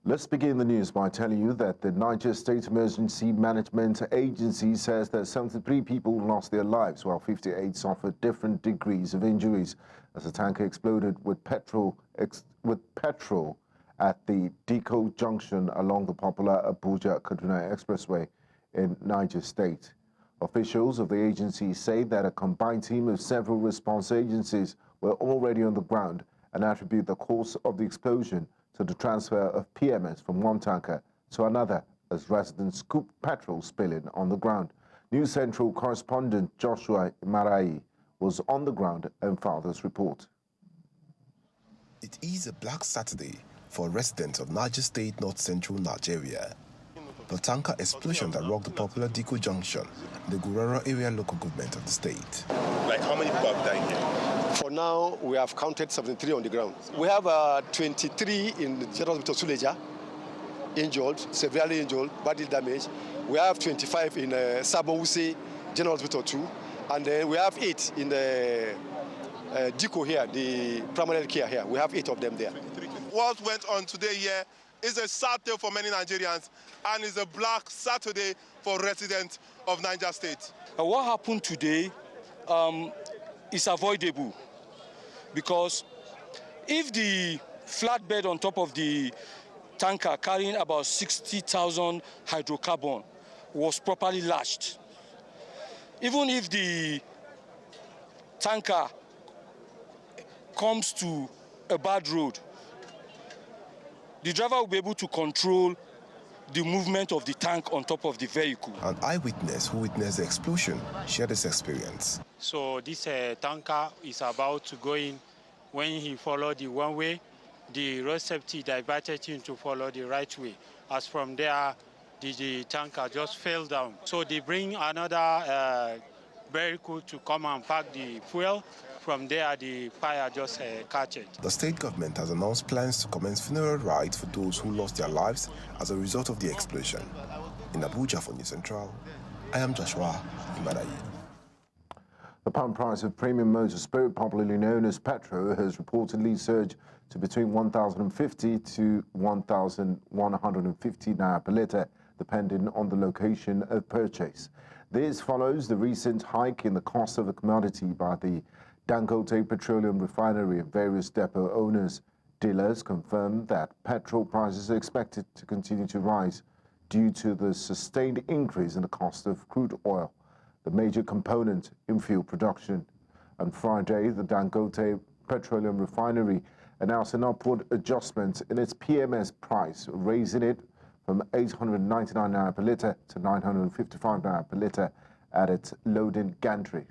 Let's begin the news by telling you that the Niger State Emergency Management Agency says that 73 people lost their lives while 58 suffered different degrees of injuries as a tanker exploded with petrol at the Diko Junction along the popular Abuja-Kaduna Expressway in Niger State. Officials of the agency say that a combined team of several response agencies were already on the ground and attribute the cause of the explosion to the transfer of PMS from one tanker to another as residents scooped petrol spilling on the ground. News Central correspondent Joshua Marai was on the ground and filed this report. It is a black Saturday for residents of Niger State, North Central Nigeria. The tanker explosion that rocked the popular Diko Junction in the Gurara area local government of the state. Like how many people have died here? For now, we have counted 73 on the ground. We have 23 in the General Hospital Suleja, injured, severely injured, badly damaged. We have 25 in Sabowuse General Hospital 2, and then we have 8 in the Diko here, the primary care here. We have 8 of them there. What went on today here is a sad day for many Nigerians, and is a black Saturday for residents of Niger State. What happened today is avoidable, because if the flatbed on top of the tanker carrying about 60,000 hydrocarbon was properly lashed, even if the tanker comes to a bad road, the driver will be able to control the movement of the tank on top of the vehicle. An eyewitness who witnessed the explosion shared his experience. So this tanker is about to go in. When he followed the one way, the road safety diverted him to follow the right way. As from there, the tanker just fell down. So they bring another vehicle to come and pack the fuel. From there, the fire just catch it. The state government has announced plans to commence funeral rites for those who lost their lives as a result of the explosion. In Abuja for News Central, I am Joshua Imadayi. The pump price of premium motor spirit, popularly known as petrol, has reportedly surged to between 1,050 to 1,150 naira per litre, depending on the location of purchase. This follows the recent hike in the cost of the commodity by the Dangote Petroleum Refinery and various depot owners. Dealers confirmed that petrol prices are expected to continue to rise due to the sustained increase in the cost of crude oil, the major component in fuel production. On Friday, the Dangote Petroleum Refinery announced an upward adjustment in its PMS price, raising it from 899 naira per litre to 955 naira per litre at its loading gantry.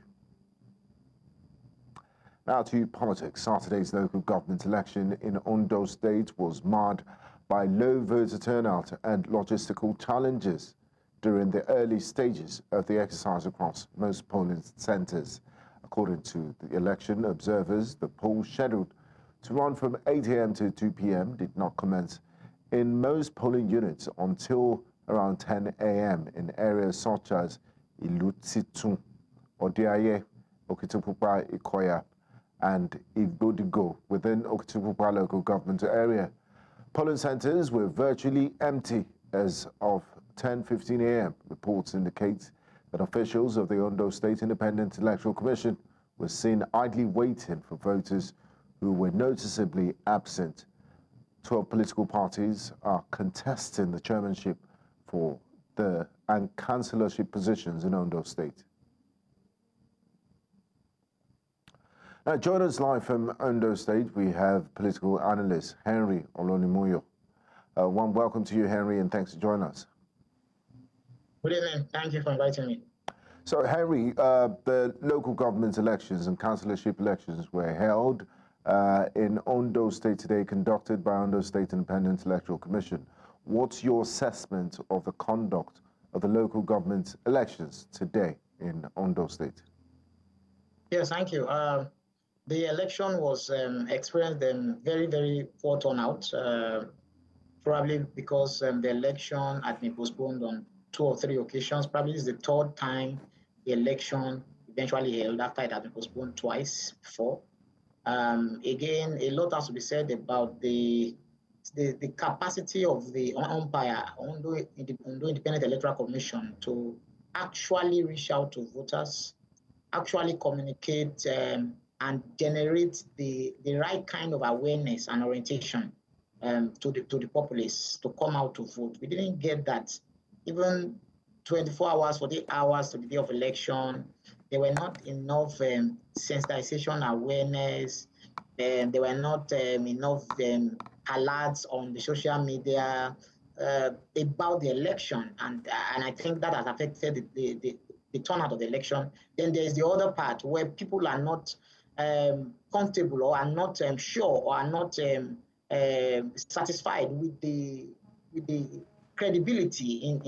Now to politics. Saturday's local government election in Ondo State was marred by low voter turnout and logistical challenges during the early stages of the exercise across most polling centres. According to the election observers, the polls scheduled to run from 8 a.m. to 2 p.m. did not commence in most polling units until around 10 a.m. in areas such as Ilutsitun, Odiaye, Okitipupa, Ikoya, and Igbodigo within Okitipupa local government area. Polling centres were virtually empty as of 10:15 a.m. Reports indicate that officials of the Ondo State Independent Electoral Commission were seen idly waiting for voters who were noticeably absent. 12 political parties are contesting the chairmanship for and councillorship positions in Ondo State. Now, join us live from Ondo State. We have political analyst Henry Olumuyiwa. One welcome to you, Henry, and thanks for joining us. Good evening. Thank you for inviting me. So, Henry, the local government elections and councillorship elections were held in Ondo State today, conducted by Ondo State Independent Electoral Commission. What's your assessment of the conduct of the local government elections today in Ondo State? Yes, thank you. The election was experienced very, very poor turnout, probably because the election had been postponed on 2 or 3 occasions. Probably this is the 3rd time the election eventually held after it had been postponed twice before. Again, a lot has to be said about the the capacity of the umpire, Ondo Independent Electoral Commission, to actually reach out to voters, actually communicate and generate the right kind of awareness and orientation to the populace to come out to vote. We didn't get that. Even 24 hours, 48 hours to the day of election, there were not enough sensitization awareness, there were not enough alerts on the social media about the election, and I think that has affected the turnout of the election. Then there's the other part where people are not comfortable or are not sure or are not satisfied with the credibility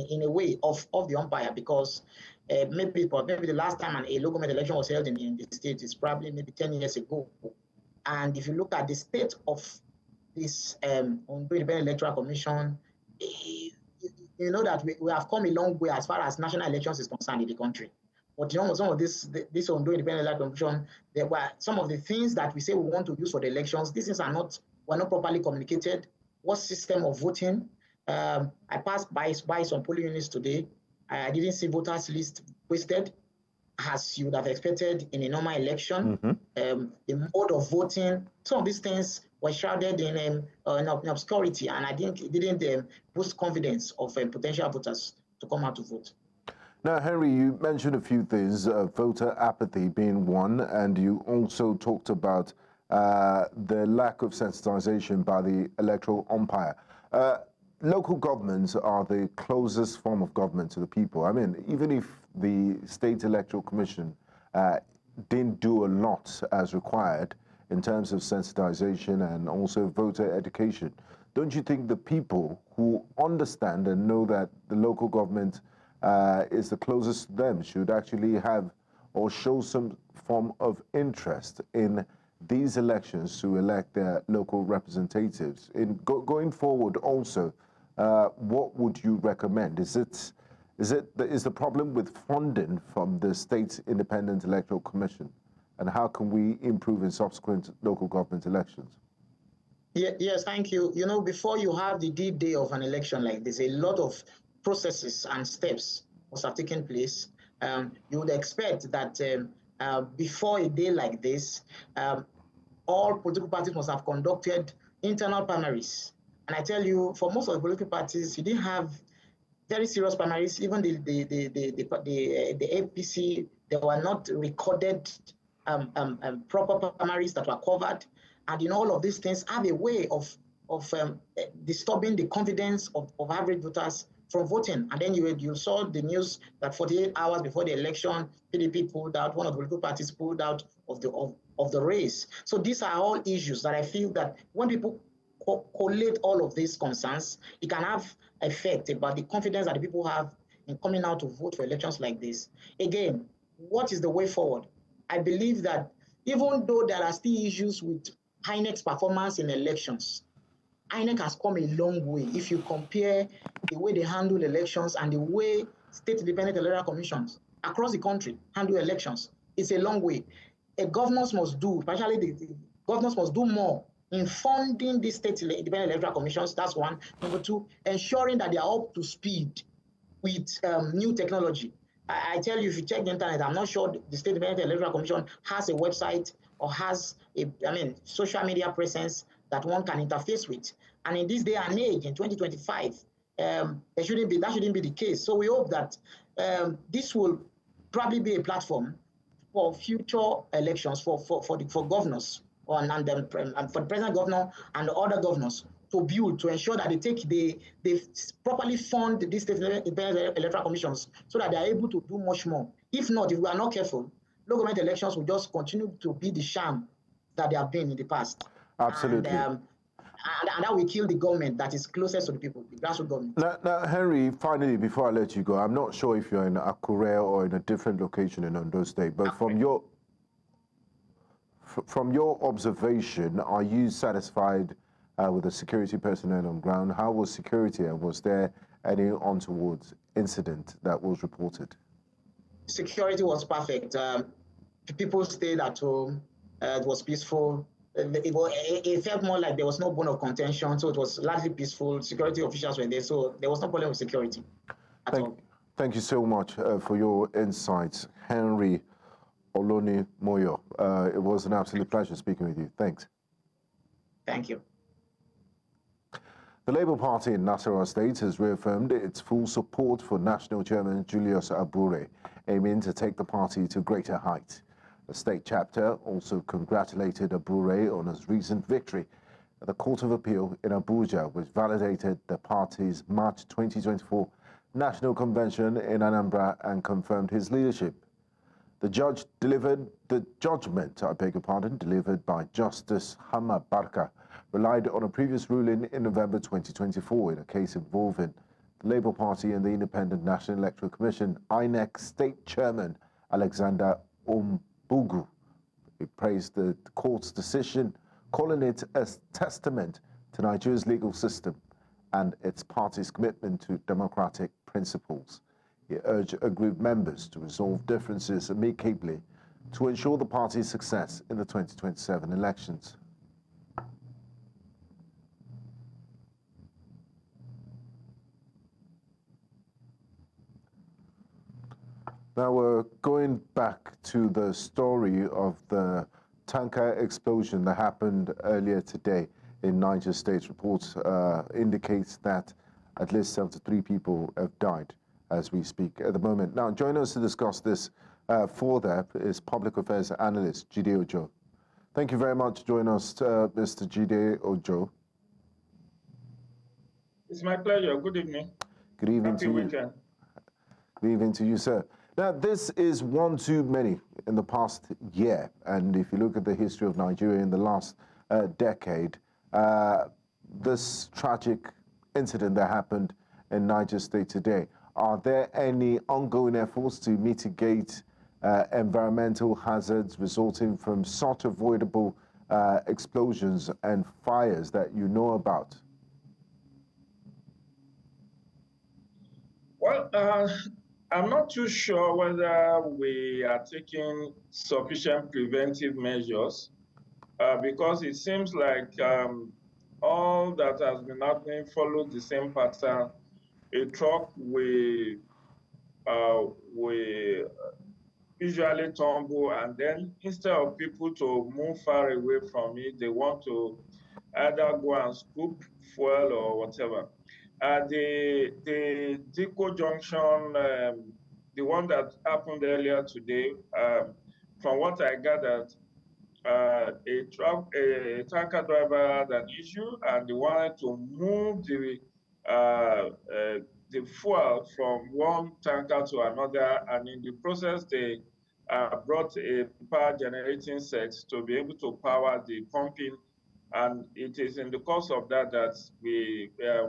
in a way of the umpire, because maybe the last time a local government election was held in the state is probably maybe 10 years ago. And if you look at the state of this Ondo Independent Electoral Commission, you know that we have come a long way as far as national elections is concerned in the country. But you know, some of this Ondo Independent Electoral Commission, there were some of the things that we say we want to use for the elections. These things were not properly communicated. What system of voting? I passed by some polling units today. I didn't see voters list posted, as you would have expected in a normal election. The mode of voting, some of these things were shrouded in obscurity, and I think it didn't boost confidence of potential voters to come out to vote. Now, Henry, you mentioned a few things, voter apathy being one, and you also talked about the lack of sensitization by the electoral umpire. Local governments are the closest form of government to the people. I mean, even if the State Electoral Commission didn't do a lot as required in terms of sensitization and also voter education, don't you think the people who understand and know that the local government is the closest to them should actually have or show some form of interest in these elections to elect their local representatives? Going forward also, what would you recommend? Is the problem with funding from the State Independent Electoral Commission, and how can we improve in subsequent local government elections? Yes, thank you. You know, before you have the D-Day of an election like this, a lot of processes and steps must have taken place. You would expect that before a day like this, all political parties must have conducted internal primaries. And I tell you, for most of the political parties, you didn't have very serious primaries. Even the APC, there were not recorded proper primaries that were covered. And in all of these things have a way of disturbing the confidence of average voters from voting. And then you saw the news that 48 hours before the election, PDP pulled out, one of the political parties pulled out of the race. So these are all issues that I feel that when people collate all of these concerns, it can have effect about the confidence that the people have in coming out to vote for elections like this. Again, what is the way forward? I believe that even though there are still issues with INEC's performance in elections, INEC has come a long way. If you compare the way they handle elections and the way state independent electoral commissions across the country handle elections, it's a long way. Governors must do, especially the governors must do more in funding these state independent electoral commissions. That's one. Number two, ensuring that they are up to speed with new technology. I tell you, if you check the internet, I'm not sure the State Independent Electoral Commission has a website or has social media presence that one can interface with. And in this day and age, in 2025, that shouldn't be the case. So we hope that this will probably be a platform for future elections for governors and for the present governor and the other governors to build, to ensure that they properly fund these state independent electoral commissions so that they are able to do much more. If not, if we are not careful, local government elections will just continue to be the sham that they have been in the past. Absolutely. And that will kill the government that is closest to the people, the grassroots government. Now, Henry, finally, before I let you go, I'm not sure if you're in Akure or in a different location in Ondo State, but from your observation, are you satisfied with the security personnel on ground? How was security, and was there any untoward incident that was reported? Security was perfect. People stayed at home. It was peaceful. it felt more like there was no bone of contention, so it was largely peaceful. Security officials were there, so there was no problem with security at all. Thank you so much for your insights, Henry Olumuyiwa. It was an absolute pleasure speaking with you. Thanks. Thank you. The Labour Party in Nasarawa State has reaffirmed its full support for National Chairman Julius Abure, aiming to take the party to greater heights. The state chapter also congratulated Abure on his recent victory at the Court of Appeal in Abuja, which validated the party's March 2024 National Convention in Anambra and confirmed his leadership. The judgment, delivered by Justice Hama Barka, relied on a previous ruling in November 2024 in a case involving the Labour Party and the Independent National Electoral Commission, INEC State Chairman Alexander Ombugu. He praised the court's decision, calling it a testament to Nigeria's legal system and its party's commitment to democratic principles. He urged group members to resolve differences amicably to ensure the party's success in the 2027 elections. Now we're going back to the story of the tanker explosion that happened earlier today in Niger State. Reports indicates that at least 73 people have died as we speak at the moment. Now, joining us to discuss this further is public affairs analyst Jide Ojo. Thank you very much for joining us, Mr. Jide Ojo. It's my pleasure. Good evening. Good evening Happy to you. weekend. Good evening to you, sir. Now, this is one too many in the past year, and if you look at the history of Nigeria in the last decade, this tragic incident that happened in Niger State today, are there any ongoing efforts to mitigate environmental hazards resulting from such avoidable explosions and fires that you know about? Well, I'm not too sure whether we are taking sufficient preventive measures because it seems like all that has been happening follows the same pattern. A truck will usually tumble, and then instead of people to move far away from it, they want to either go and scoop fuel or whatever. The Diko Junction, the one that happened earlier today, from what I gathered, a tanker driver had an issue and they wanted to move the fuel from one tanker to another, and in the process they brought a power generating set to be able to power the pumping, and it is in the course of that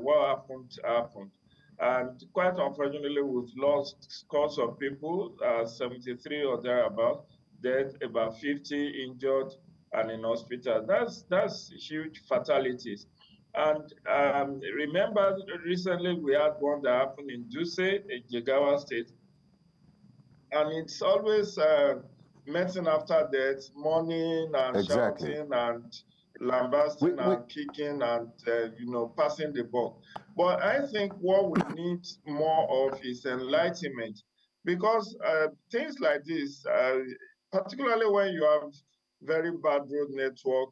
what happened. And quite unfortunately, we've lost scores of people, 73 or thereabout, dead, about 50 injured and in hospital. That's huge fatalities. And remember, recently we had one that happened in Duse, in Jigawa State. And it's always medicine after death, mourning and shouting and lambasting and kicking and passing the buck. But I think what we need more of is enlightenment, because things like this, particularly when you have very bad road network,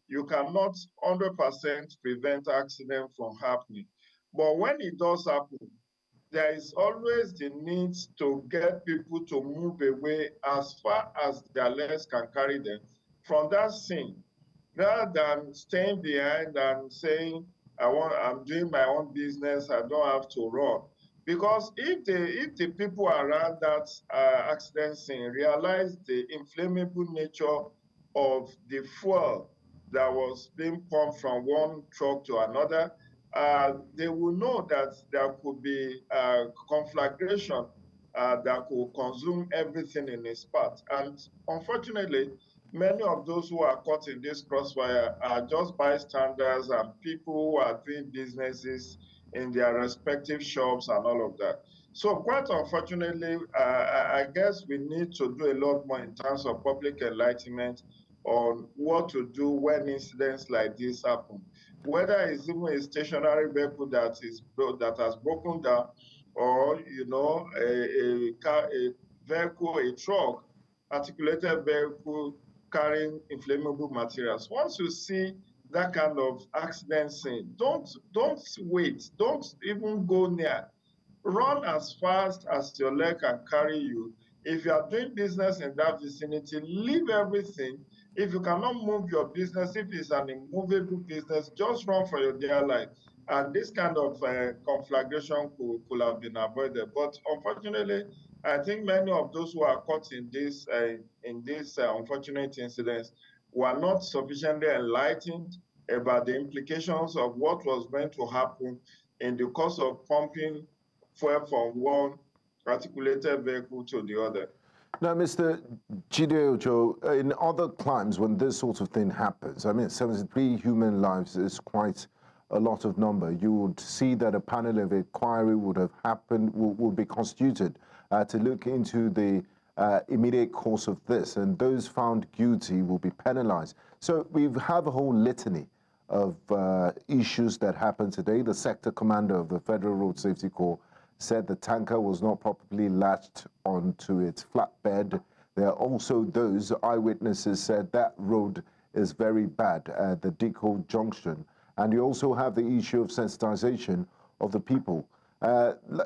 you cannot 100% prevent accident from happening. But when it does happen, there is always the need to get people to move away as far as their legs can carry them from that scene, rather than staying behind and saying, I'm doing my own business, I don't have to run. Because if the people around that accident scene realize the inflammable nature of the fuel that was being pumped from one truck to another, they will know that there could be conflagration that could consume everything in its path. And unfortunately, many of those who are caught in this crossfire are just bystanders and people who are doing businesses in their respective shops and all of that. So quite unfortunately, I guess we need to do a lot more in terms of public enlightenment on what to do when incidents like this happen. Whether it's even a stationary vehicle that has broken down, or a vehicle, a truck, articulated vehicle carrying inflammable materials. Once you see that kind of accident scene, don't wait, don't even go near. Run as fast as your leg can carry you. If you are doing business in that vicinity, leave everything. If you cannot move your business, if it's an immovable business, just run for your dear life. And this kind of conflagration could have been avoided. But unfortunately, I think many of those who are caught in this unfortunate incidents were not sufficiently enlightened about the implications of what was going to happen in the course of pumping fuel from one articulated vehicle to the other. Now, Mr. Ojo, in other climes, when this sort of thing happens, I mean, 73 human lives is quite a lot of number. You would see that a panel of inquiry would have happened, would be constituted to look into the immediate cause of this, and those found guilty will be penalized. So we have a whole litany of issues that happened today. The sector commander of the Federal Road Safety Corps said the tanker was not properly latched onto its flatbed. There are also those eyewitnesses said that road is very bad at the Diko junction. And you also have the issue of sensitization of the people.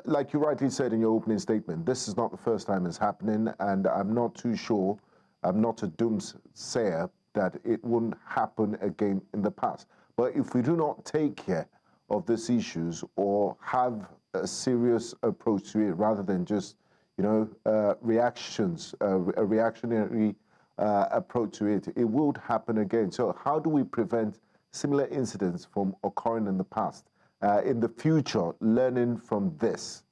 Like you rightly said in your opening statement, this is not the first time it's happening, and I'm not too sure, I'm not a doomsayer that it wouldn't happen again in the past. But if we do not take care of these issues or have a serious approach to it rather than just, reactions, a reactionary approach to it, it will happen again. So how do we prevent similar incidents from occurring in the past, in the future, learning from this?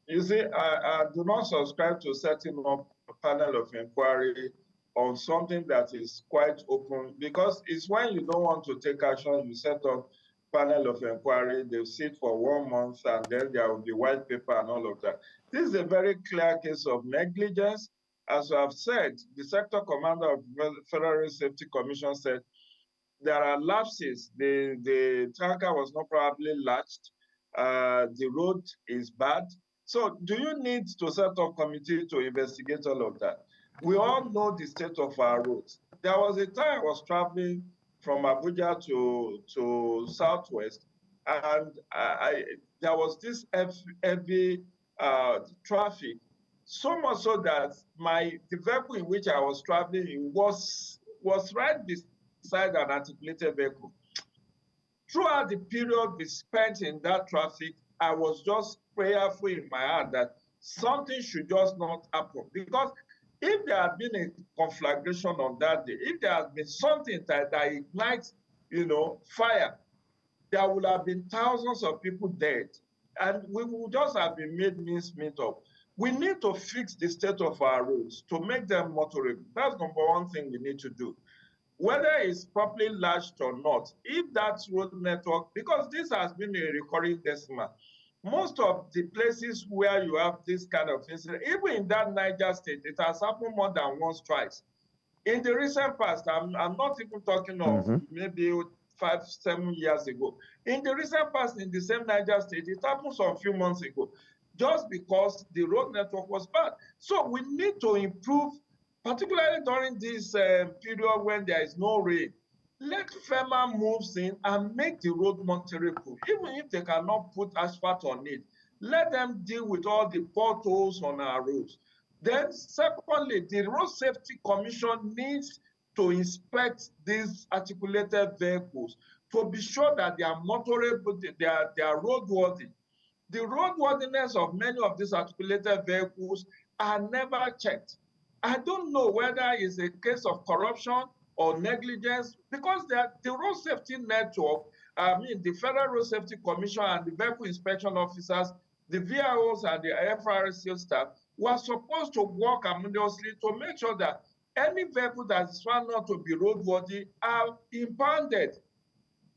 You see, I do not subscribe to setting up a panel of inquiry on something that is quite open, because it's when you don't want to take action, you set up panel of inquiry, they sit for 1 month, and then there will be white paper and all of that. This is a very clear case of negligence. As I've said, the sector commander of the Federal Safety Commission said there are lapses. The tanker was not properly latched. The road is bad. So do you need to set up a committee to investigate all of that? We all know the state of our roads. There was a time I was traveling from Abuja to Southwest, and there was this heavy traffic, so much so that the vehicle in which I was traveling was right beside an articulated vehicle. Throughout the period we spent in that traffic, I was just prayerful in my heart that something should just not happen, because if there had been a conflagration on that day, if there had been something that ignites, fire, there would have been thousands of people dead, and we would just have been made mincemeat of. We need to fix the state of our roads to make them motorable. That's number one thing we need to do. Whether it's properly latched or not, if that road network, because this has been a recurring decimal, most of the places where you have this kind of incident, even in that Niger state, it has happened more than once, twice. In the recent past, I'm not even talking of maybe 5-7 years ago. In the recent past, in the same Niger state, it happened some few months ago, just because the road network was bad. So we need to improve, particularly during this period when there is no rain. Let FEMA move in and make the road motorable, even if they cannot put asphalt on it. Let them deal with all the potholes on our roads. Then, secondly, the Road Safety Commission needs to inspect these articulated vehicles to be sure that they are motorable, they are roadworthy. The roadworthiness of many of these articulated vehicles are never checked. I don't know whether it's a case of corruption or negligence, because the road safety network, the Federal Road Safety Commission and the vehicle inspection officers, the VIOs and the FRSC staff were supposed to work harmoniously to make sure that any vehicle that is found not to be roadworthy are impounded.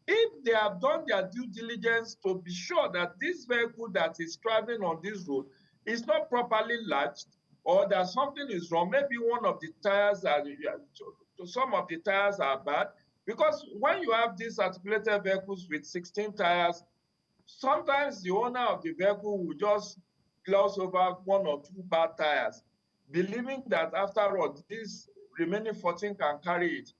If they have done their due diligence to be sure that this vehicle that is traveling on this road is not properly latched, or that something is wrong. Maybe one of the tires some of the tires are bad, because when you have these articulated vehicles with 16 tires, sometimes the owner of the vehicle will just gloss over one or two bad tires, believing that after all, these remaining 14 can carry it.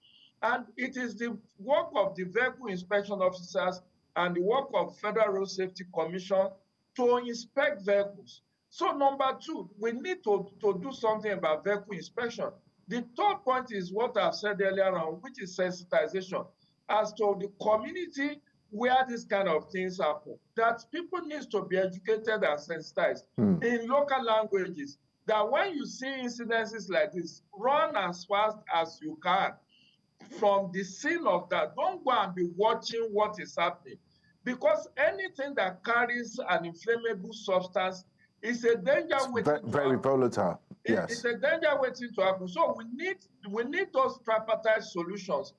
And it is the work of the vehicle inspection officers and the work of Federal Road Safety Commission to inspect vehicles. So number two, we need to do something about vehicle inspection. The third point is what I've said earlier on, which is sensitization as to the community where these kind of things happen, that people need to be educated and sensitized in local languages, that when you see incidences like this, run as fast as you can from the scene of that. Don't go and be watching what is happening, because anything that carries an inflammable substance is a danger waiting to happen. Very volatile. Yes. It's a danger waiting to happen. So we need those tripartite solutions.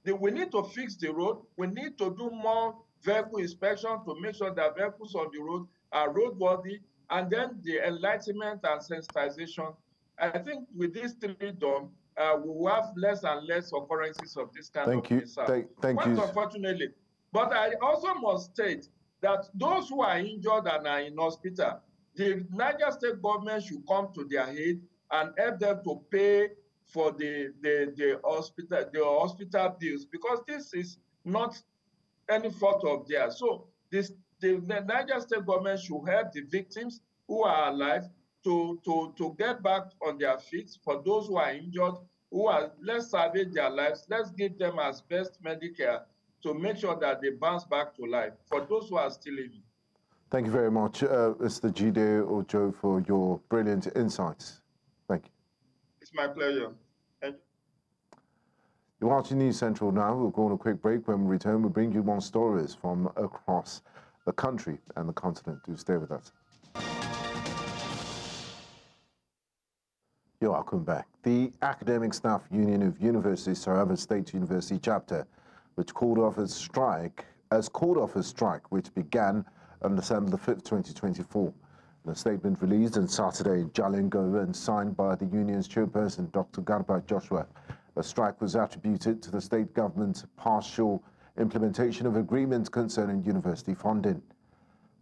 We need to fix the road. We need to do more vehicle inspection to make sure that vehicles on the road are roadworthy, and then the enlightenment and sensitization. I think with these three done, we will have less and less occurrences of this kind of mishap. Thank you. Unfortunately. But I also must state that those who are injured and are in hospital, the Niger State government should come to their aid and help them to pay for the hospital bills, because this is not any fault of theirs. So the Niger State government should help the victims who are alive to get back on their feet. For those who are injured, let's salvage their lives. Let's give them as best Medicare to make sure that they bounce back to life. For those who are still living. Thank you very much, Mr. Jide Ojo, for your brilliant insights. Thank you. It's my pleasure. You're watching News Central now. We'll go on a quick break. When we return, we'll bring you more stories from across the country and the continent. Do stay with us. You're welcome back. The Academic Staff Union of University Saraba State University chapter, which called off a strike, which began on December the 5th, 2024. In a statement released on Saturday in Jalingo and signed by the union's chairperson, Dr. Garba Joshua, the strike was attributed to the state government's partial implementation of agreements concerning university funding,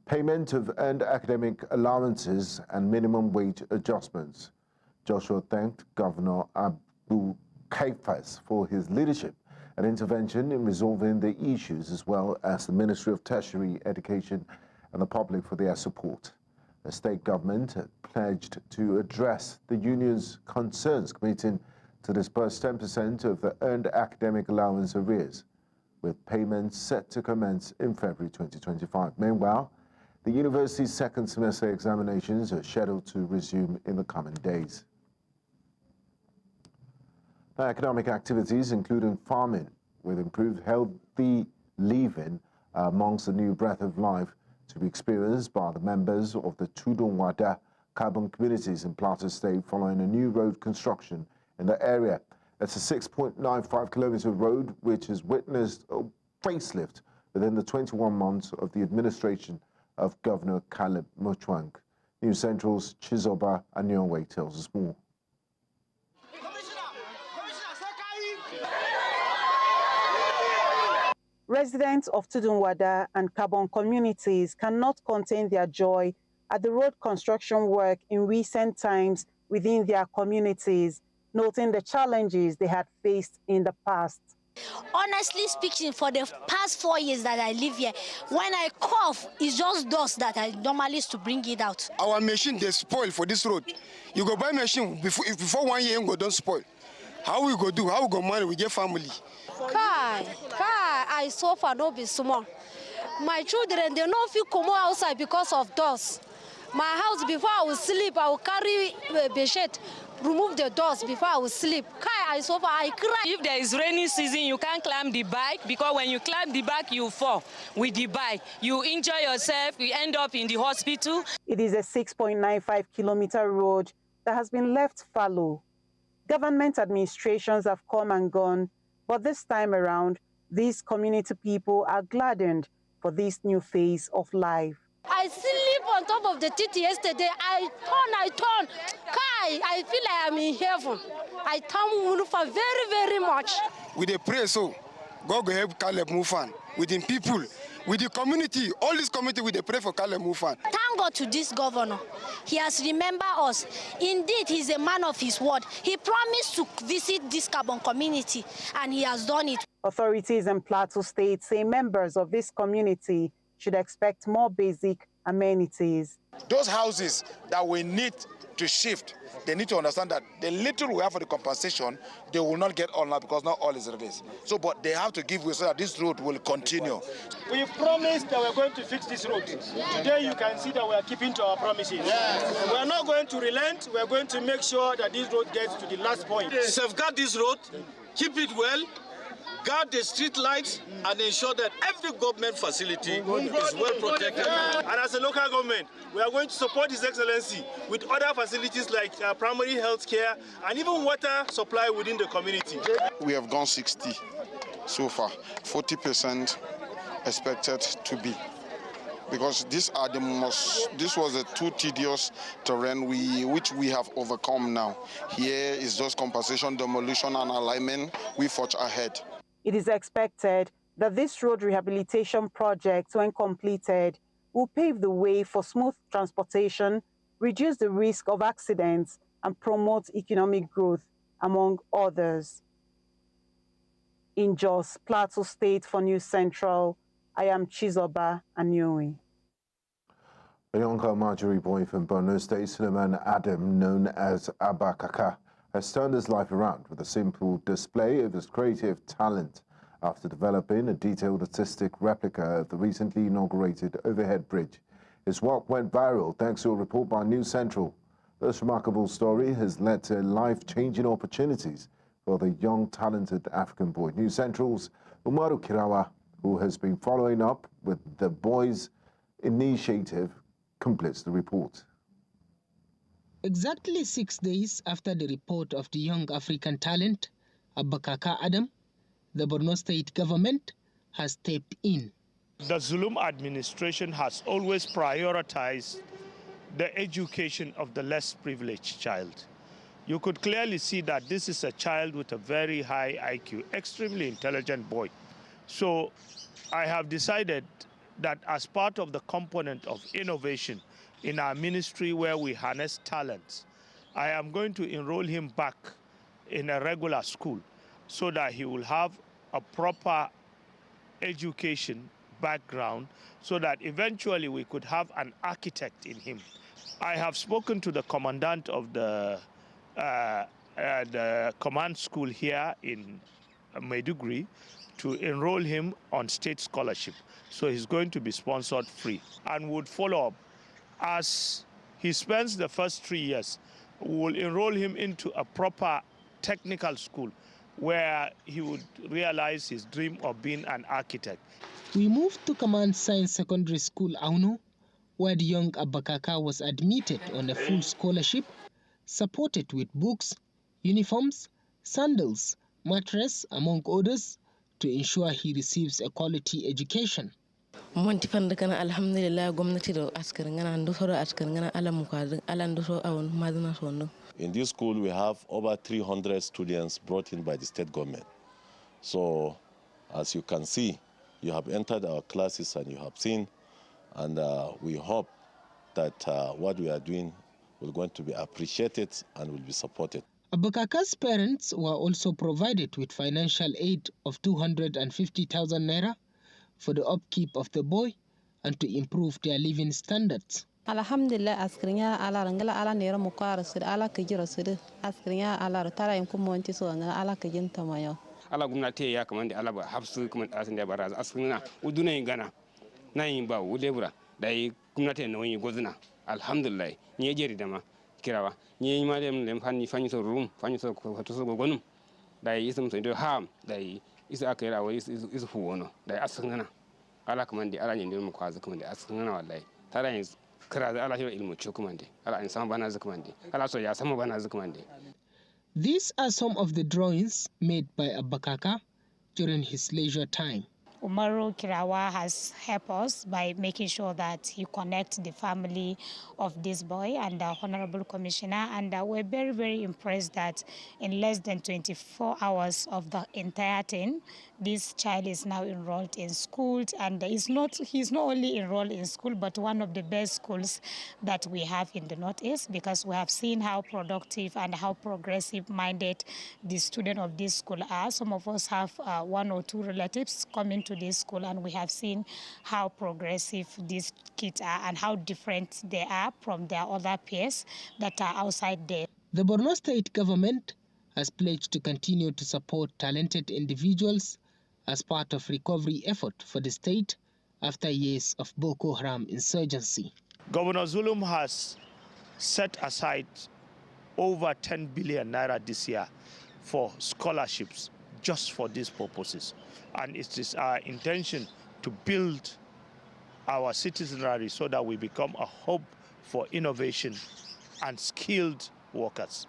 payment of earned academic allowances, and minimum wage adjustments. Joshua thanked Governor Abu Kaifas for his leadership and intervention in resolving the issues, as well as the Ministry of Tertiary Education and the public for their support. The state government pledged to address the union's concerns, committing to disburse 10% of the earned academic allowance arrears, with payments set to commence in February 2025. Meanwhile, the university's second semester examinations are scheduled to resume in the coming days. Now, economic activities, including farming, with improved healthy living amongst the new breath of life to be experienced by the members of the Tudunwada carbon communities in Plateau State following a new road construction in the area. It's a 6.95-kilometer road which has witnessed a facelift within the 21 months of the administration of Governor Caleb Muchwang. News Central's Chizoba Anyonwe tells us more. Residents of Tudunwada and Carbon communities cannot contain their joy at the road construction work in recent times within their communities, noting the challenges they had faced in the past. Honestly speaking, for the past 4 years that I live here, when I cough, it's just dust that I normally used to bring it out. Our machine, they spoil for this road. You go buy machine, before 1 year, go don't spoil. How we go do? How we go manage with your family? Kai, I suffer, no be small. My children, they don't feel come outside because of dust. My house, before I will sleep, I will carry a bedsheet, remove the dust before I will sleep. Kai, I suffer, I cry. If there is rainy season, you can't climb the bike, because when you climb the bike, you fall with the bike. You injure yourself, you end up in the hospital. It is a 6.95-kilometer road that has been left fallow. Government administrations have come and gone, but this time around, these community people are gladdened for this new phase of life. I sleep on top of the titi yesterday. I turn. Kai, I feel like I'm in heaven. I thank Mulufa very, very much. We dey pray so God go help Caleb Mufan with the people, with the community. All this community we dey pray for Caleb Mufan. Thank God to this governor. He has remembered us. Indeed, he's a man of his word. He promised to visit this carbon community, and he has done it. Authorities in Plateau State say members of this community should expect more basic amenities. Those houses that we need to shift, they need to understand that the little we have for the compensation, they will not get all now because not all is released. So, but they have to give way so that this road will continue. We promised that we're going to fix this road. Today you can see that we are keeping to our promises. Yes. We are not going to relent. We are going to make sure that this road gets to the last point. Safeguard this road, keep it well, guard the street lights, and ensure that every government facility is well protected. And as a local government, we are going to support His Excellency with other facilities like primary health care and even water supply within the community. We have gone 60 so far, 40% expected to be. Because this was a too tedious terrain which we have overcome now. Here is just compensation, demolition, and alignment. We forge ahead. It is expected that this road rehabilitation project, when completed, will pave the way for smooth transportation, reduce the risk of accidents, and promote economic growth, among others. In Jos, Plateau State, for News Central, I am Chizoba Anyowi. A young Marjorie boy from Borno State, Suleiman Adam, known as Abba Kaka, has turned his life around with a simple display of his creative talent after developing a detailed artistic replica of the recently inaugurated overhead bridge. His work went viral thanks to a report by News Central. This remarkable story has led to life-changing opportunities for the young, talented African boy. News Central's Umaru Kirawa, who has been following up with the boys' initiative, completes the report. Exactly 6 days after the report of the young African talent, Abba Kaka Adam, the Borno State government has stepped in. The Zulum administration has always prioritized the education of the less privileged child. You could clearly see that this is a child with a very high IQ, extremely intelligent boy. So I have decided that as part of the component of innovation in our ministry where we harness talents, I am going to enroll him back in a regular school so that he will have a proper education background so that eventually we could have an architect in him. I have spoken to the commandant of the command school here in Maiduguri to enroll him on state scholarship. So he's going to be sponsored free and would follow up. As he spends the first 3 years, we will enroll him into a proper technical school where he would realize his dream of being an architect. We moved to Command Science Secondary School, Auno, where the young Abba Kaka was admitted on a full scholarship, supported with books, uniforms, sandals, mattress, among others, to ensure he receives a quality education. In this school, we have over 300 students brought in by the state government. So, as you can see, you have entered our classes and you have seen, and we hope that what we are doing will going to be appreciated and will be supported. Abba Kaka's parents were also provided with financial aid of 250,000 naira for the upkeep of the boy and to improve their living standards. Alhamdulillah, askrinya ala rangala ala nera mukwara sir ala kajira sir askrinya ala tara yam kumonti so ngala ala kajin tamayo. Ala gumnati ya kamande ala ba hafsu kuma asinde baraz askrinya uduna ngana nayin ba udebura dai gumnati no yi gozuna alhamdulillah ni jeri dama kirawa ni ma dem lem fanni so room fanni so ko to so gonum dai isum so do ham dai isa akira wa is huwono dai askrinya ala kamande ala nyi ndum kwaza kamande askrinya wallahi tara yin These are some of the drawings made by Abba Kaka during his leisure time. Umaru Kirawa has helped us by making sure that he connects the family of this boy and the Honorable Commissioner. And we're very, very impressed that in less than 24 hours of the entire thing, this child is now enrolled in school. And he's not only enrolled in school, but one of the best schools that we have in the Northeast, because we have seen how productive and how progressive-minded the students of this school are. Some of us have 1 or 2 relatives coming to this school, and we have seen how progressive these kids are and how different they are from their other peers that are outside there. The Borno State government has pledged to continue to support talented individuals as part of recovery effort for the state after years of Boko Haram insurgency. Governor Zulum has set aside over 10 billion naira this year for scholarships just for these purposes. And it is our intention to build our citizenry so that we become a hub for innovation and skilled workers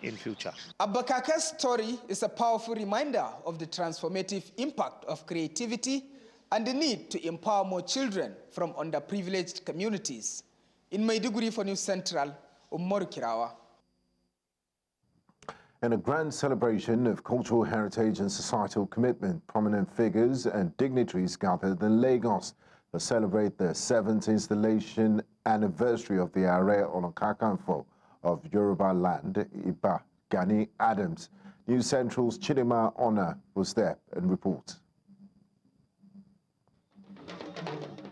in future. Abakaka's story is a powerful reminder of the transformative impact of creativity and the need to empower more children from underprivileged communities. In Maiduguri for News Central, Umaru Kirawa. In a grand celebration of cultural heritage and societal commitment, prominent figures and dignitaries gathered in Lagos to celebrate the 7th installation anniversary of the Ààrẹ Ọ̀nà Kakanfò of Yoruba land, Iba Gani Adams. News Central's Chidinma Ona was there and reports.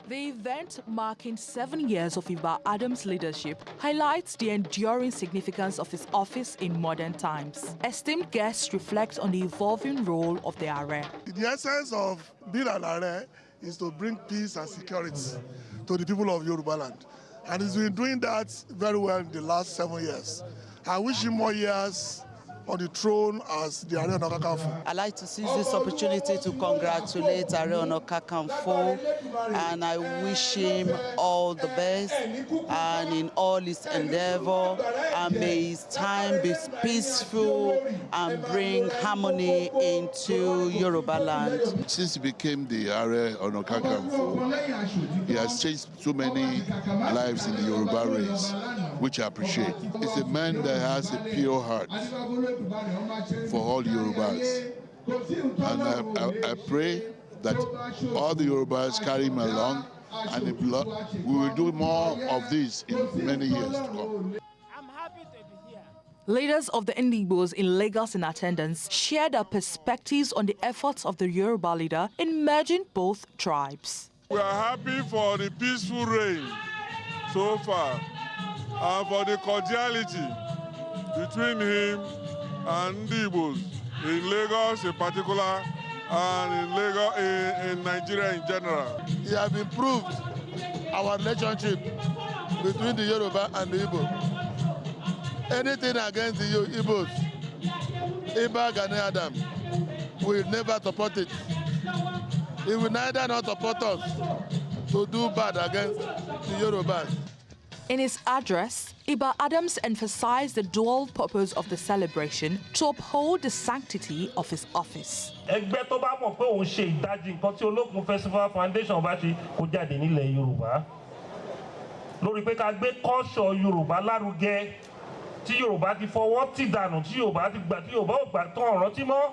The event, marking 7 years of Iba Adams' leadership, highlights the enduring significance of his office in modern times. Esteemed guests reflect on the evolving role of the Ààrẹ. The essence of being an Ààrẹ is to bring peace and security to the people of Yoruba land. And he's been doing that very well in the last 7 years. I wish him more years on the throne as the Ààrẹ Ọ̀nà Kakanfò. I'd like to seize this opportunity to congratulate Ààrẹ Ọ̀nà Kakanfò, and I wish him all the best and in all his endeavor, and may his time be peaceful and bring harmony into Yoruba land. Since he became the Ààrẹ Ọ̀nà Kakanfò, he has changed so many lives in the Yoruba race, which I appreciate. He's a man that has a pure heart for all Yorubas, and I pray that all the Yorubas carry him along, and we will do more of this in many years to come. Leaders of the Indigbos in Lagos in attendance shared their perspectives on the efforts of the Yoruba leader in merging both tribes. We are happy for the peaceful reign so far and for the cordiality between him and Igbos in Lagos in particular and in Nigeria in general. He has improved our relationship between the Yoruba and the Igbo. Anything against the Igbos, Iba Gani Adams will never support it. He will neither not support us to do bad against the Yorubas. In his address, Iba Adams emphasized the dual purpose of the celebration to uphold the sanctity of his office. Ẹgbẹ́ tó bá mọ̀ pé òun ṣe ìdajì nǹkan tí Olókun Festival Foundation bá ṣe kó jáde nílẹ̀ Yorùbá. Lórí pé ká gbé culture Yorùbá lárugẹ, tí Yorùbá ti fọwọ́ tì dànù, tí Yorùbá ti gbà, tí Yorùbá ò gbà tán ọ̀rọ̀ tí mọ́.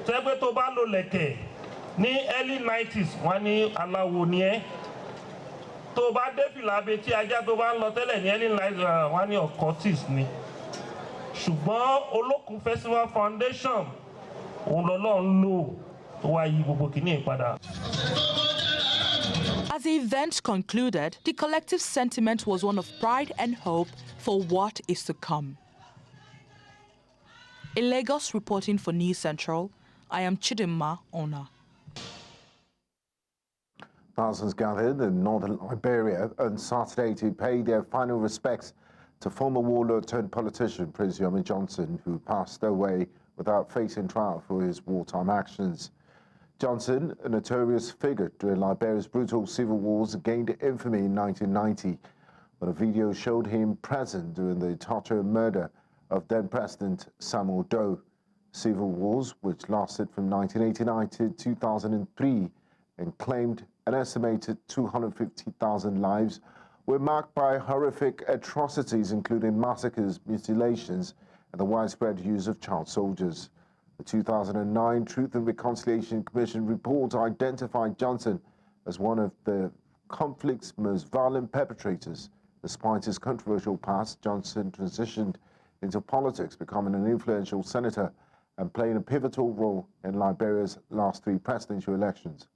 Tẹ́gbẹ́ tó bá lo lẹ̀kẹ̀ ní early 90s wọ́n ní aláwo ni ẹ́. Tó bá dé fìlà abetí ajá tó bá ń lọ tẹ́lẹ̀ ní early 90s wọ́n ní occultist ni. Ṣùgbọ́n Olókun Festival Foundation òun lọ́lọ́run lò tó wá yí gbogbo kìíní ìpadà. As the event concluded, the collective sentiment was one of pride and hope for what is to come. In Lagos, reporting for News Central, I am Chidinma Ona. Thousands gathered in northern Liberia on Saturday to pay their final respects to former warlord turned politician Prince Yomi Johnson, who passed away without facing trial for his wartime actions. Johnson, a notorious figure during Liberia's brutal civil wars, gained infamy in 1990 when a video showed him present during the torture and murder of then-President Samuel Doe. Civil wars, which lasted from 1989 to 2003, and claimed an estimated 250,000 lives were marked by horrific atrocities, including massacres, mutilations, and the widespread use of child soldiers. The 2009 Truth and Reconciliation Commission report identified Johnson as one of the conflict's most violent perpetrators. Despite his controversial past, Johnson transitioned into politics, becoming an influential senator and playing a pivotal role in Liberia's last 3 presidential elections.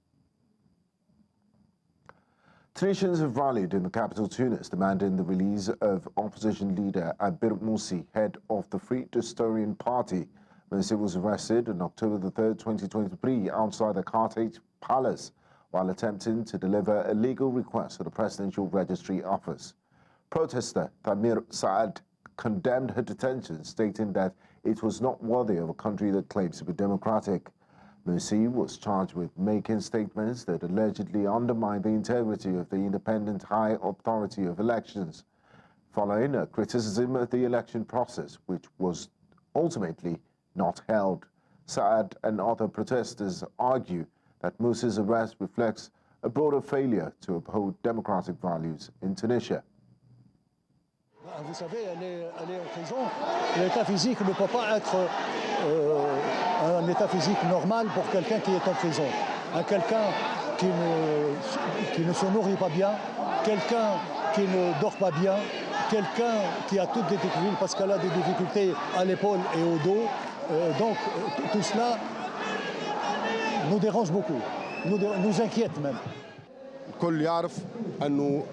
Tunisians have rallied in the capital Tunis, demanding the release of opposition leader Abir Moussi, head of the Free Historian Party. Moussi was arrested on October 3, 2023, outside the Carthage Palace while attempting to deliver a legal request to the Presidential Registry Office. Protester Tamir Saad condemned her detention, stating that it was not worthy of a country that claims to be democratic. Moussi was charged with making statements that allegedly undermined the integrity of the independent high authority of elections, following a criticism of the election process, which was ultimately not held. Saad and other protesters argue that Moussi's arrest reflects a broader failure to uphold democratic values in Tunisia. Vous savez, elle est en prison. L'état physique ne peut pas être un état physique normal pour quelqu'un qui est en prison. Quelqu'un qui ne se nourrit pas bien, quelqu'un qui ne dort pas bien, quelqu'un qui a toutes des difficultés parce qu'elle a des difficultés à l'épaule et au dos. Donc tout cela nous dérange beaucoup, nous inquiète même. الكل يعرف أنه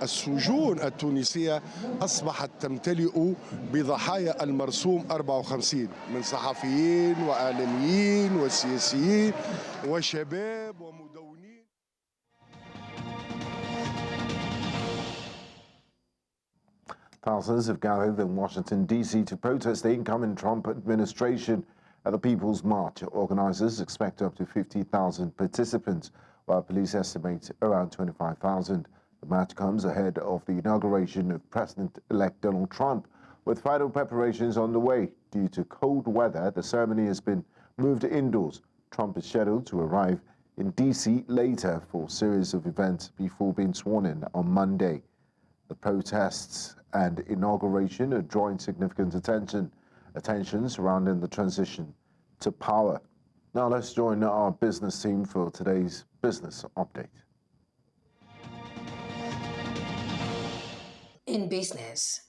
السجون التونسية أصبحت تمتلئ بضحايا المرسوم 54 من صحفيين وإعلاميين وسياسيين وشباب ومدونين. Thousands have gathered in Washington, D.C. to protest the incoming Trump administration at the People's March. Organizers expect up to 50,000 participants, while police estimate around 25,000. The march comes ahead of the inauguration of President-elect Donald Trump, with final preparations underway. Due to cold weather, the ceremony has been moved indoors. Trump is scheduled to arrive in D.C. later for a series of events before being sworn in on Monday. The protests and inauguration are drawing significant attention surrounding the transition to power. Now let's join our business team for today's business update. In business,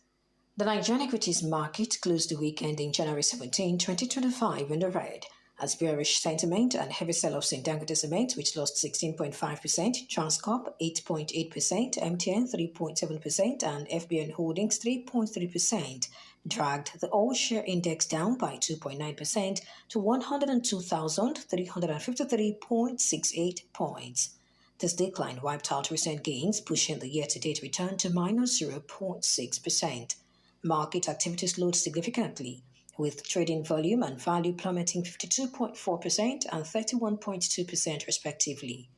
the Nigerian equities market closed the weekend in January 17, 2025 in the red, as bearish sentiment and heavy sell-offs in Dangote Cement, which lost 16.5%, Transcorp 8.8%, MTN 3.7%, and FBN Holdings 3.3%, dragged the all-share index down by 2.9% to 102,353.68 points. This decline wiped out recent gains, pushing the year-to-date return to minus 0.6%. Market activity slowed significantly, with trading volume and value plummeting 52.4% and 31.2% respectively.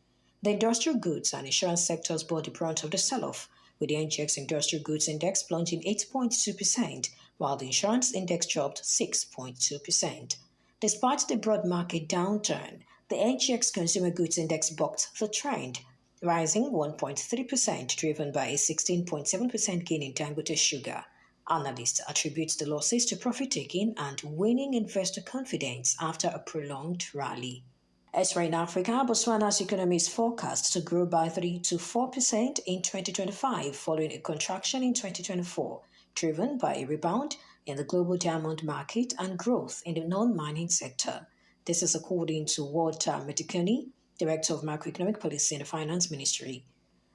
The industrial goods and insurance sectors bore the brunt of the sell-off, with the NGX Industrial Goods Index plunging 8.2%, while the insurance index dropped 6.2%. Despite the broad market downturn, the NGX Consumer Goods Index bucked the trend, rising 1.3%, driven by a 16.7% gain in Dangote Sugar. Analysts attribute the losses to profit-taking and waning investor confidence after a prolonged rally. Elsewhere in Africa, Botswana's economy is forecast to grow by 3 to 4% in 2025, following a contraction in 2024, driven by a rebound in the global diamond market and growth in the non-mining sector. This is according to Walter Metikuni, Director of Macroeconomic Policy in the Finance Ministry.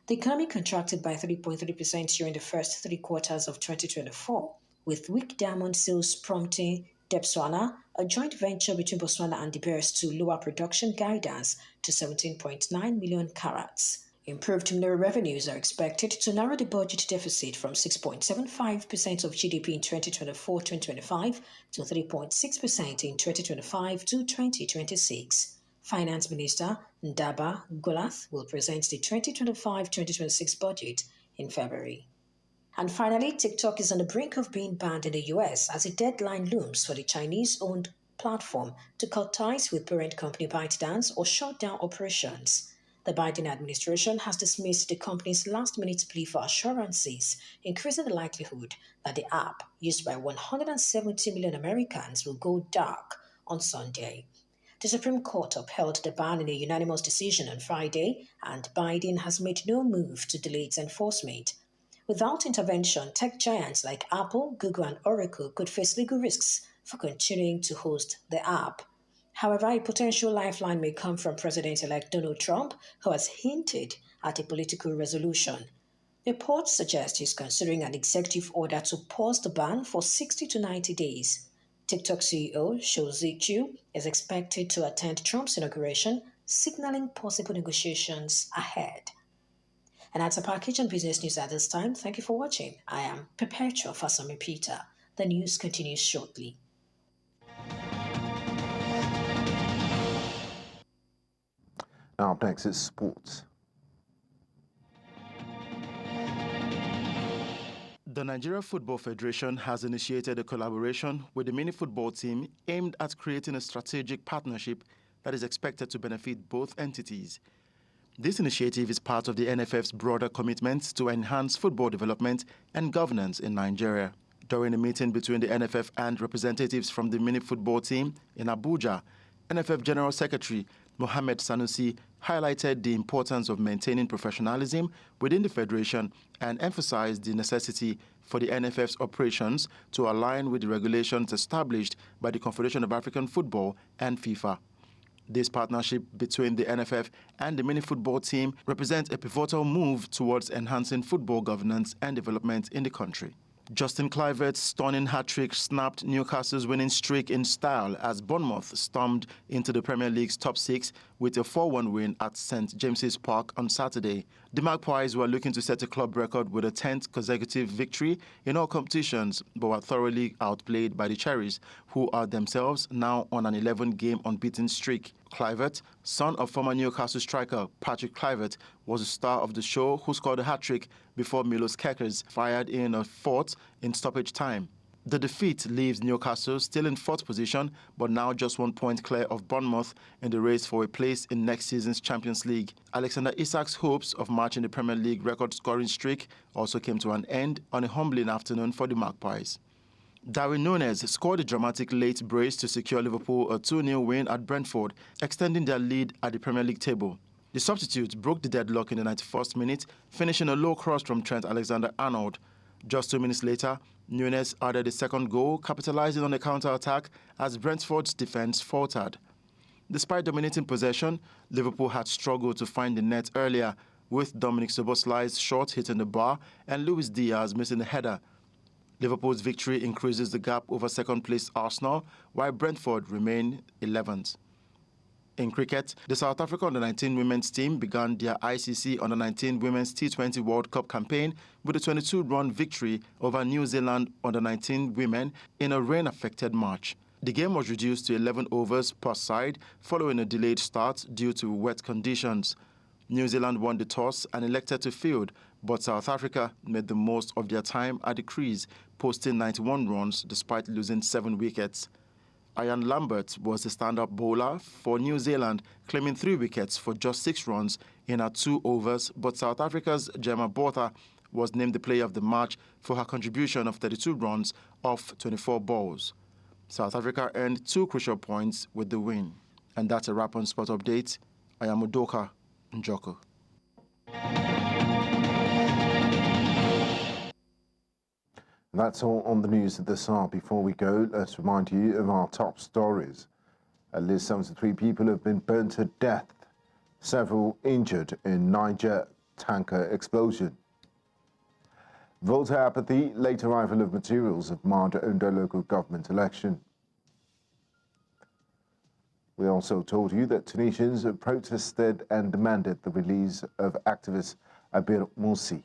The economy contracted by 3.3% during the first 3 quarters of 2024, with weak diamond sales prompting Botswana, a joint venture between Botswana and the buries, to lower production guidance to 17.9 million carats. Improved mineral revenues are expected to narrow the budget deficit from 6.75% of GDP in 2024-2025 to 3.6% in 2025 to 2026. Finance Minister Ndaba Golath will present the 2025-2026 budget in February. And finally, TikTok is on the brink of being banned in the US as a deadline looms for the Chinese-owned platform to cut ties with parent company ByteDance or shut down operations. The Biden administration has dismissed the company's last-minute plea for assurances, increasing the likelihood that the app, used by 170 million Americans, will go dark on Sunday. The Supreme Court upheld the ban in a unanimous decision on Friday, and Biden has made no move to delay its enforcement. Without intervention, tech giants like Apple, Google, and Oracle could face legal risks for continuing to host the app. However, a potential lifeline may come from President-elect Donald Trump, who has hinted at a political resolution. Reports suggest he's considering an executive order to pause the ban for 60 to 90 days. TikTok CEO Shou Chu is expected to attend Trump's inauguration, signaling possible negotiations ahead. And that's a package on business news at this time. Thank you for watching. I am Perpetua Fasami Peter. The news continues shortly. Now up next is sports. The Nigeria Football Federation has initiated a collaboration with the mini football team aimed at creating a strategic partnership that is expected to benefit both entities. This initiative is part of the NFF's broader commitment to enhance football development and governance in Nigeria. During a meeting between the NFF and representatives from the mini football team in Abuja, NFF General Secretary Mohammed Sanusi highlighted the importance of maintaining professionalism within the federation and emphasized the necessity for the NFF's operations to align with the regulations established by the Confederation of African Football and FIFA. This partnership between the NFF and the mini football team represents a pivotal move towards enhancing football governance and development in the country. Justin Kluivert's stunning hat-trick snapped Newcastle's winning streak in style as Bournemouth stormed into the Premier League's top six with a 4-1 win at St James's Park on Saturday. The Magpies were looking to set a club record with a 10th consecutive victory in all competitions, but were thoroughly outplayed by the Cherries, who are themselves now on an 11-game unbeaten streak. Kluivert, son of former Newcastle striker Patrick Kluivert, was the star of the show, who scored a hat-trick before Milos Kerkez fired in a fourth in stoppage time. The defeat leaves Newcastle still in fourth position, but now just 1 point clear of Bournemouth in the race for a place in next season's Champions League. Alexander Isak's hopes of matching the Premier League record-scoring streak also came to an end on a humbling afternoon for the Magpies. Darwin Núñez scored a dramatic late brace to secure Liverpool a 2-0 win at Brentford, extending their lead at the Premier League table. The substitute broke the deadlock in the 91st minute, finishing a low cross from Trent Alexander-Arnold. Just 2 minutes later, Núñez added a second goal, capitalizing on the counter-attack as Brentford's defence faltered. Despite dominating possession, Liverpool had struggled to find the net earlier, with Dominic Szoboszlai's shot hitting the bar and Luis Diaz missing the header. Liverpool's victory increases the gap over second-place Arsenal, while Brentford remain 11th. In cricket, the South Africa Under-19 women's team began their ICC Under-19 Women's T20 World Cup campaign with a 22-run victory over New Zealand Under-19 women in a rain-affected match. The game was reduced to 11 overs per side following a delayed start due to wet conditions. New Zealand won the toss and elected to field, but South Africa made the most of their time at the crease, posting 91 runs despite losing 7 wickets. Ian Lambert was the stand-up bowler for New Zealand, claiming 3 wickets for just 6 runs in her 2 overs, but South Africa's Gemma Botha was named the player of the match for her contribution of 32 runs off 24 balls. South Africa earned 2 crucial points with the win. And that's a wrap on Sport Update. I am Udoka Njoko. That's all on the news at this hour. Before we go, let's remind you of our top stories. At least 73 people have been burnt to death, several injured in Niger tanker explosion. Voter apathy, late arrival of materials have marred Ondo local government election. We also told you that Tunisians have protested and demanded the release of activist Abir Moussi.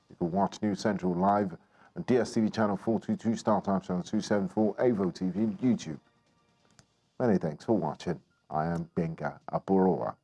You can watch News Central live on DSTV channel 422, StarTimes channel 274, AVO TV and YouTube. Many thanks for watching. I am Benga Aburoa.